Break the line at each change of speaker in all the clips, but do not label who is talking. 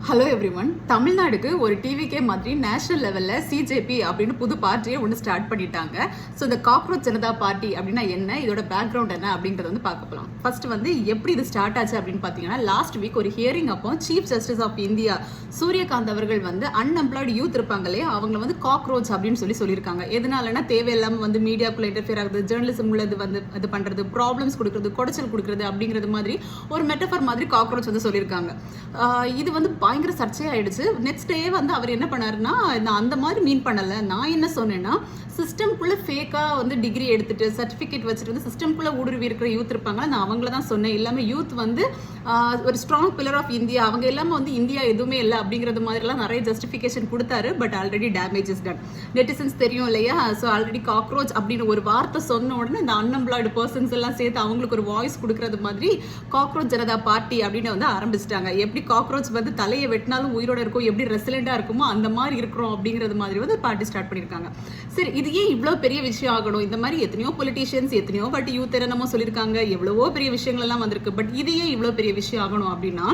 Hello everyone. தமிழ்நாடுக்கு ஒரு TVK மாதிரி national லெவலில் சிஜேபி அப்படின்னு புது பார்ட்டியை ஒன்று ஸ்டார்ட் பண்ணிட்டாங்க. ஸோ இந்த காக்ரோச் ஜனதா பார்ட்டி அப்படின்னா என்ன, இதோட பேக்ரவுண்ட் என்ன அப்படின்றத வந்து பார்க்க போகலாம். ஃபர்ஸ்ட் வந்து எப்படி இது ஸ்டார்ட் ஆச்சு அப்படின்னு பார்த்தீங்கன்னா, லாஸ்ட் வீக் ஒரு ஹியரிங் அப்போ chief justice of India Surya Kant அவர்கள் வந்து அன்எம்ப்ளாய்டு யூத் இருப்பாங்க இல்லையா, அவங்கள வந்து காக்ரோச் அப்படின்னு சொல்லியிருக்காங்க. எதனாலன்னா தேவையில்லாமல் வந்து மீடியாக்குள்ள இன்டர்ஃபியர் ஆகுது, ஜேர்னலிசம் உள்ளது வந்து இது பண்ணுறது, ப்ராப்ளம்ஸ் கொடுக்குறது, குடைச்சல் கொடுக்குறது அப்படிங்கிறது மாதிரி ஒரு மெட்டஃபர் மாதிரி காக்ரோச் வந்து சொல்லியிருக்காங்க. இது வந்து பயங்கர சர்ச்சையாயிடுச்சு. நெக்ஸ்ட் டே வந்து அவர் என்ன பண்ணாருன்னா, நான் அந்த மாதிரி மீன் பண்ணலை, நான் என்ன சொன்னேன்னா சிஸ்டம்குள்ளே ஃபேக்காக வந்து டிகிரி எடுத்துட்டு சர்டிஃபிகேட் வச்சுட்டு வந்து சிஸ்டம்குள்ளே ஊடுருவி இருக்கிற யூத் இருப்பாங்க, நான் அவங்கள தான் சொன்னேன். இல்லாமல் யூத் வந்து ஒரு ஸ்ட்ராங் பில்லர் ஆஃப் இந்தியா, அவங்க எல்லாமே வந்து இந்தியா எதுவுமே இல்லை அப்படிங்கிறது மாதிரிலாம் நிறைய ஜஸ்டிஃபிகேஷன் கொடுத்தாரு. But already damage is done. Netizens தெரியும் இல்லையா, ஸோ ஆல்ரெடி காக்ரோச் அப்படின்னு ஒரு வார்த்தை சொன்ன உடனே இந்த அன்எம்ப்ளாய்டு பர்சன்ஸ் எல்லாம் சேர்த்து அவங்களுக்கு ஒரு வாய்ஸ் கொடுக்கறது மாதிரி காக்ரோச் ஜனதா பார்ட்டி அப்படின்னு வந்து ஆரம்பிச்சிட்டாங்க. எப்படி காக்ரோச் வந்து தலையை வெட்டினாலும் உயிரோட இருக்கும், எப்படி ரெசிலெண்டாக இருக்குமோ அந்த மாதிரி இருக்கிறோம் அப்படிங்கிறது மாதிரி வந்து பார்ட்டி ஸ்டார்ட் பண்ணியிருக்காங்க. சரி, இது ஏன் இவ்வளோ பெரிய விஷயம் ஆகணும்? இந்த மாதிரி எத்தனையோ பொலிட்டீஷியன்ஸ் எத்தனையோ வாட்டி யூத் என்னமோ சொல்லியிருக்காங்க, எவ்வளவோ பெரிய விஷயங்கள் எல்லாம் வந்திருக்கு. பட் இது ஏன் இவ்வளோ பெரிய விஷயம் ஆகணும் அப்படின்னா,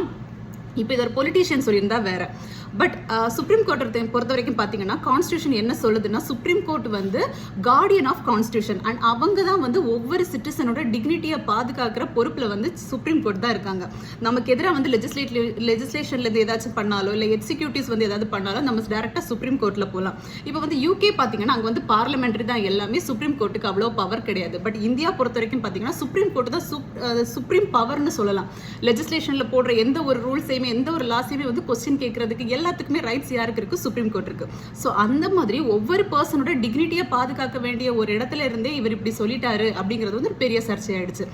இப்போ இது ஒரு பொலிட்டீஷியன் சொல்லியிருந்தா வேற. பட் சுப்ரீம் கோர்ட்டை பொறுத்த வரைக்கும் பார்த்தீங்கன்னா, கான்ஸ்டியூஷன் என்ன சொல்லுதுன்னா, சுப்ரீம் கோர்ட் வந்து கார்டியன் ஆஃப் கான்ஸ்டியூஷன் அண்ட் அவங்க தான் வந்து ஒவ்வொரு சிட்டிசனோட டிக்னிட்டியை பாதுகாக்கிற பொறுப்பில் வந்து சுப்ரீம் கோர்ட் தான் இருக்காங்க. நமக்கு எதிராக வந்து லெஜிஸ்லேஷன்லேருந்து ஏதாச்சும் பண்ணாலோ இல்லை எக்ஸிக்யூட்டிவ்ஸ் வந்து ஏதாவது பண்ணாலோ நம்ம டேரெக்டாக சுப்ரீம் கோர்ட்டில் போகலாம். இப்போ வந்து யூகே பார்த்தீங்கன்னா அங்கே வந்து பார்லிமெண்ட்ரி தான் எல்லாமே, சுப்ரீம் கோர்ட்டுக்கு அவ்வளோ பவர் கிடையாது. பட் இந்தியா பொறுத்த வரைக்கும் பார்த்தீங்கன்னா சுப்ரீம் கோர்ட்டு தான் சுப்ரீம் பவர்னு சொல்லலாம். லெஜிஸ்லேஷனில் போடுற எந்த ஒரு ரூல்ஸையுமே எந்த ஒரு லாஸையுமே வந்து கொஸ்டின் கேட்கறதுக்கு எல்லாத்துக்குமே ரைட்ஸ் யாருக்கு இருக்கு? சுப்ரீம் கோர்ட் இருக்கு. ஸோ அந்த மாதிரி ஒவ்வொரு பர்சனோட டிக்னிட்டியை பாதுகாக்க வேண்டிய ஒரு இடத்துல இருந்தே இவர் இப்படி சொல்லிட்டாரு அப்படிங்கிறது வந்து ஒரு பெரிய சர்ச்சையாயிடுச்சு.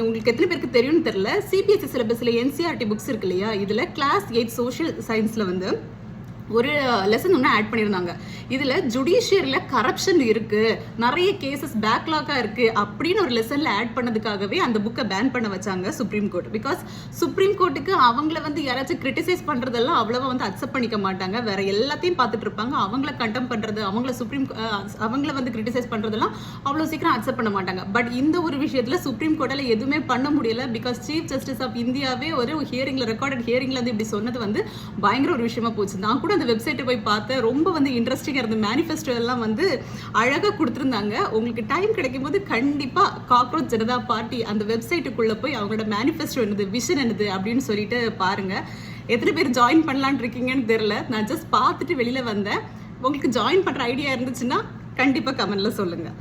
உங்களுக்கு எத்தனை பேருக்கு தெரியும்னு தெரியல, சிபிஎஸ்சி சிலபஸ்ல என்சிஆர்டி புக்ஸ் இருக்கு இல்லையா, இதுல கிளாஸ் 8 சோஷியல் சயின்ஸ்ல வந்து ஒரு லெசன் ஒன்று ஆட் பண்ணியிருந்தாங்க. இதில் ஜுடிஷியரியில் கரப்ஷன் இருக்குது, நிறைய கேசஸ் பேக்லாக்காக இருக்குது அப்படின்னு ஒரு லெசனில் ஆட் பண்ணதுக்காகவே அந்த புக்கை பேன் பண்ண வச்சாங்க சுப்ரீம் கோர்ட். பிகாஸ் சுப்ரீம் கோர்ட்டுக்கு அவங்கள வந்து யாராச்சும் கிரிட்டிசைஸ் பண்ணுறதெல்லாம் அவ்வளோவா வந்து அக்செப்ட் பண்ணிக்க மாட்டாங்க. வேற எல்லாத்தையும் பார்த்துட்டு இருப்பாங்க. அவங்கள கண்டம் பண்ணுறது, அவங்கள வந்து கிரிட்டிசைஸ் பண்ணுறதெல்லாம் அவ்வளோ சீக்கிரம் அக்செப்ட் பண்ண மாட்டாங்க. பட் இந்த ஒரு விஷயத்தில் சுப்ரீம் கோர்ட்டால் எதுவுமே பண்ண முடியல. பிகாஸ் சீஃப் ஜஸ்டிஸ் ஆஃப் இந்தியாவே ஒரு ஹியரிங்கில், ரெக்கார்டட் ஹியரிங்கில் வந்து இப்படி சொன்னது வந்து பயங்கர ஒரு விஷயமா போச்சு. நான் கூட அந்த வெப்சைட்டை போய் பார்த்தேன், ரொம்ப வந்து இன்ட்ரெஸ்டிங்காக இருந்த மேனிஃபெஸ்டோ எல்லாம் வந்து அழகாக கொடுத்துருந்தாங்க. உங்களுக்கு டைம் கிடைக்கும் போது கண்டிப்பாக காக்ரோச் ஜனதா பார்ட்டி அந்த வெப்சைட்டுக்குள்ளே போய் அவங்களோட மேனிஃபெஸ்டோ என்னது, விஷன் என்னது அப்படின்னு சொல்லிட்டு பாருங்க. எத்தனை பேர் ஜாயின் பண்ணலான்னு இருக்கீங்கன்னு தெரியல, நான் ஜஸ்ட் பார்த்துட்டு வெளியில் வந்தேன். உங்களுக்கு ஜாயின் பண்ணுற ஐடியா இருந்துச்சுன்னா கண்டிப்பாக கமெண்ட்ல சொல்லுங்கள்.